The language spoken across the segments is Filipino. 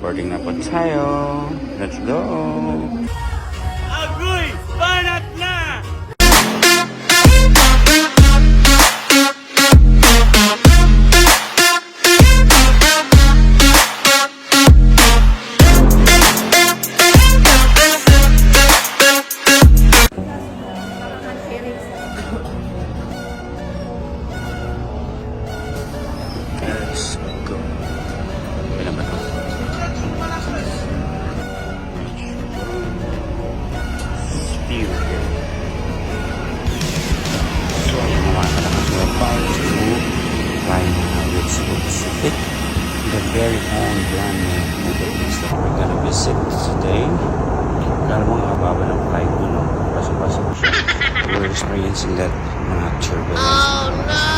Boarding na po tayo. Let's go! Agoy! Banat na! Let's go. Kailan ba ito? Spear here. So, ayun naman malakas na about to fly now with Cebu Pacific. The very own brand new Middle East that we're gonna visit today. Kala mo nga baba ng flight mo, no? Pasok-pasok siya. We're experiencing that mga turbulence. Oh, no!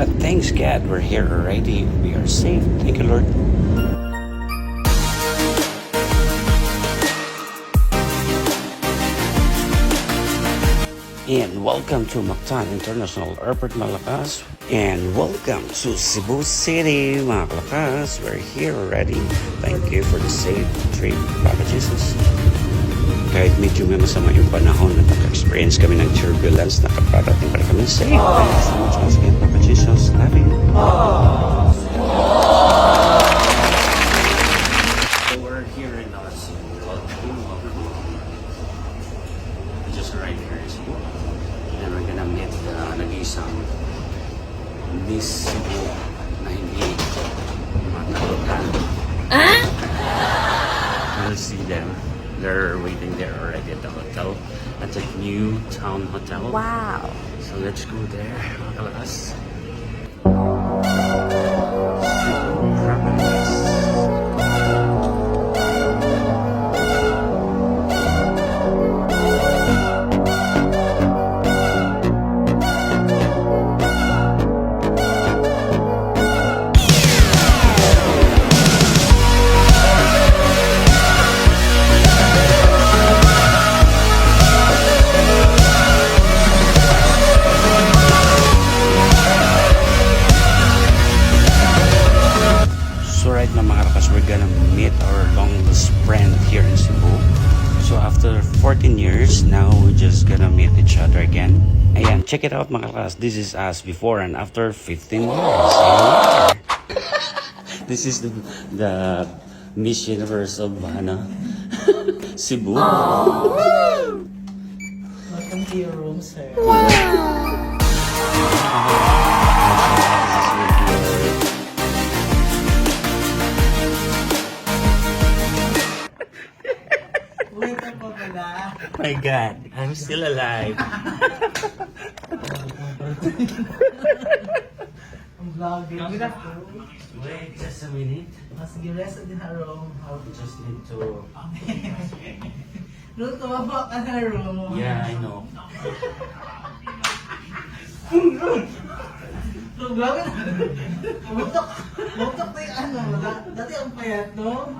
But thanks God, we're here already. We are safe. Thank you, Lord. And welcome to Mactan International Airport, Malakas. And welcome to Cebu City, mga kalakas. We're here already. Thank you for the safe trip, Papa Jesus. Kahit medyo may masama yung panahon na naka-experience kami ng turbulence, nakaparating pa rin kami safe. Thank you so much once again, Papa Jesus. Love you. So we're here in our city called Cebu. We just arrived here in Cebu. And we're gonna meet nag-iisang Miss Cebu na hindi matalutan. We'll see them. They're waiting there already at the hotel, at the new town hotel. Wow. So let's go there, mga kalakas. Right na mga kalakas, we're gonna meet our longest friend here in Cebu. So after 14 years, now we're just gonna meet each other again. Ayan, check it out mga kalakas. This is us before and after 15 years. This is the Miss Universe of Cebu. Welcome to your room, sir. My God, I'm still alive. I'm vlogging. Wait just a minute. Sige, rest din na room. Just need to... Doon tumaba ka na room. Yeah, I know. Vlogging na. Mutok na yung ano. Dati ang payat, no?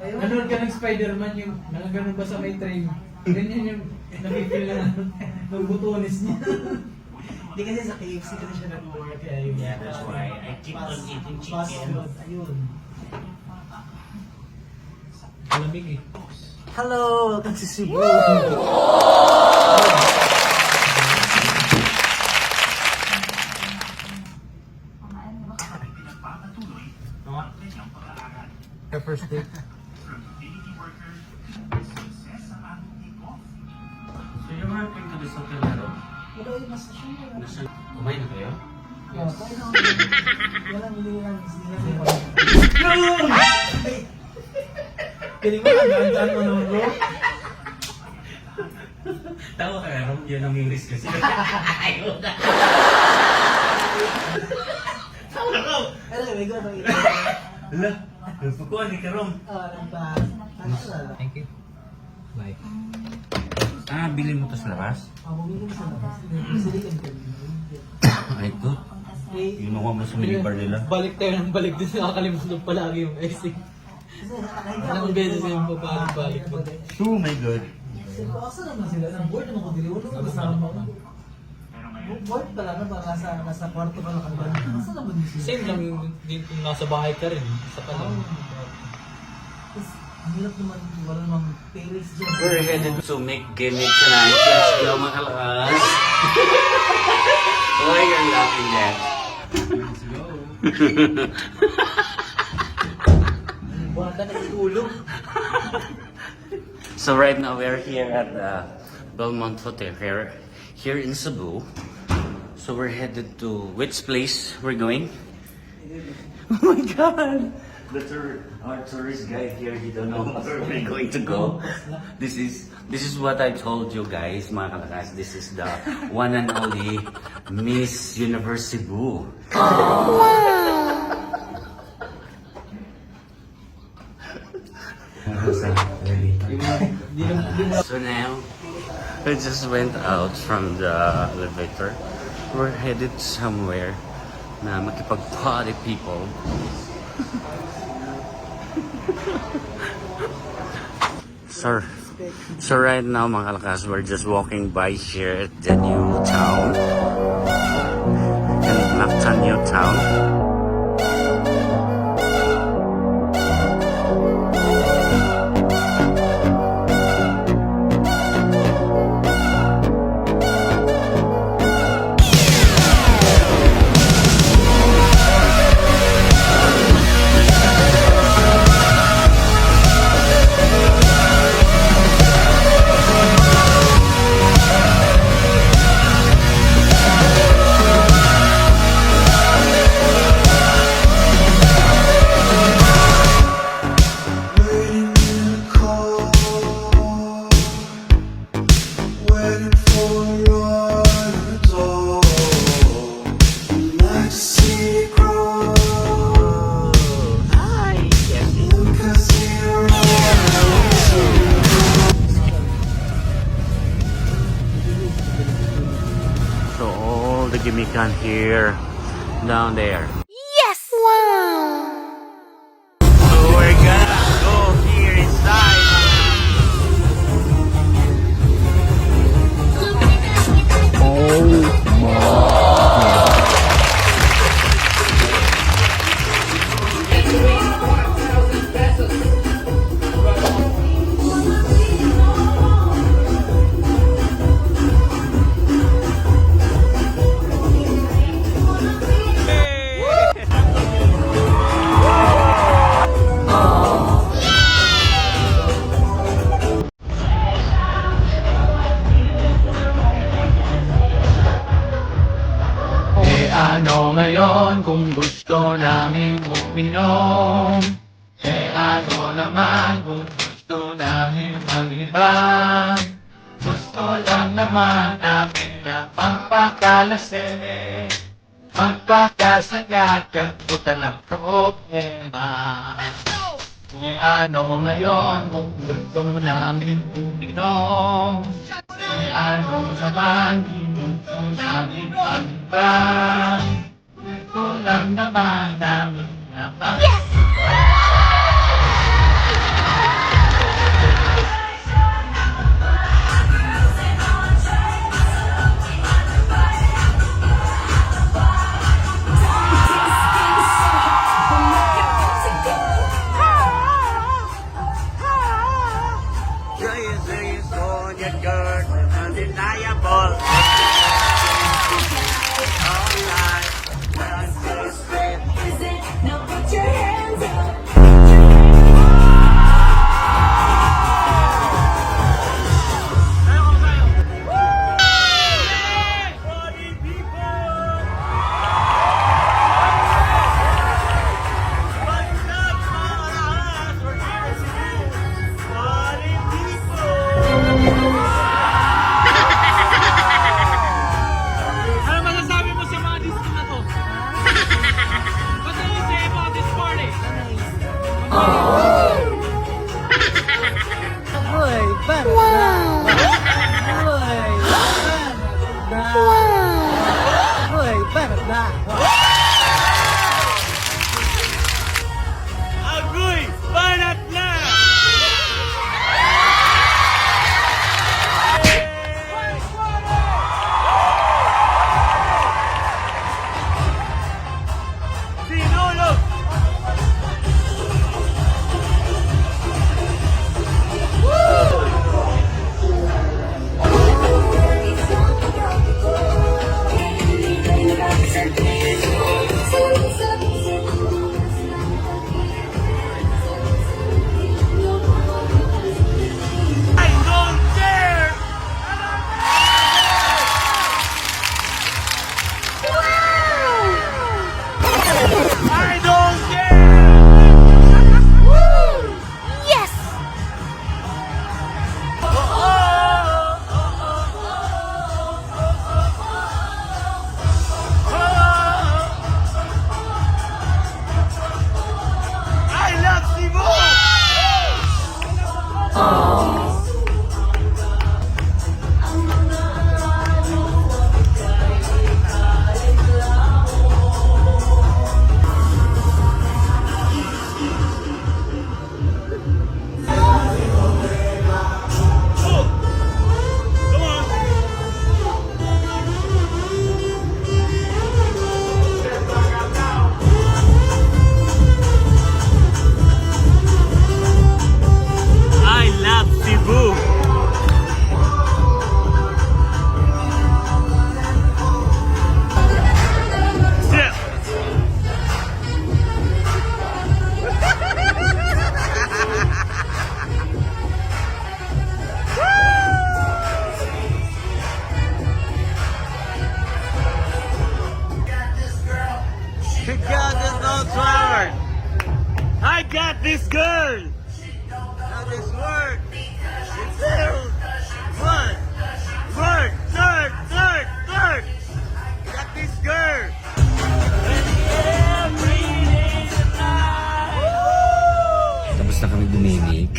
Nanood ka ng Spider-Man yung nakaganon ba sa may train? Ganyan yung napipil na ng butones niya. Hindi kasi sa KFC kasi siya nag-work. Yeah, that's why I keep on eating chicken. Ayun. Malamig eh. Hello! Welcome to Cebu! Your first date? So you're working to this hotel na rin? Wala yung nasa siya. Kumain na kayo? Yes. Wala hindi lang. Kaya mo, ang mo naman bro? Tawa ka nga, Rom. Yun ang yung risk kasi. Ayaw na. Tawa ka, Rom. Anyway, go na. Hala, nagpukuhan ni ka, Rom. Thank you. Bye. Ah, bilhin mo to sa labas? Bumili mo sa labas. Silikan ka. Ay, ito. Inuha mo sa minibar nila. Balik tayo ng balik din. Nakakalimutan palagi yung icing. Ilang beses yung papalik mo. Oh my God. Asa naman sila? Ang board naman ko dili. Wala naman kasama ko. Board pala na baka nasa kwarto ka lang. Asa naman sila? Same lang yung din kung nasa bahay ka rin. Sa pala. Tapos, ang hirap naman, wala namang terrace dyan. We're headed to make gimmick tonight. Let's go, mga kalakas. Why you're laughing at? Let's go. Bata na itulog. So right now we're here at Belmont Hotel here in Cebu. So we're headed to which place we're going? Oh my God! Our tourist guide here, he don't know where we're going to go. This is what I told you guys, mga kalakas. This is the one and only Miss Universe Cebu. So now, we just went out from the elevator. We're headed somewhere na makipag-party people. So right now, mga kalakas, we're just walking by here at the new town. In Mactan New Town. So all the gimmick here, down there. Yes! Wow! So we're gonna go here inside. Ano ngayon kung gusto namin uminom? Ano naman kung gusto namin mag-ibang? Gusto lang naman namin na magpakalasing, magpakasagat, kagutan ng problema. Ano ngayon kung gusto namin uminom? Ano naman kung gusto namin mag-ibang? Gusto lang naman namin na Undeniable. Now put your hands got this girl! Now this work! It's two! One! Work! Third! Got this girl! Tapos na kami dumimik.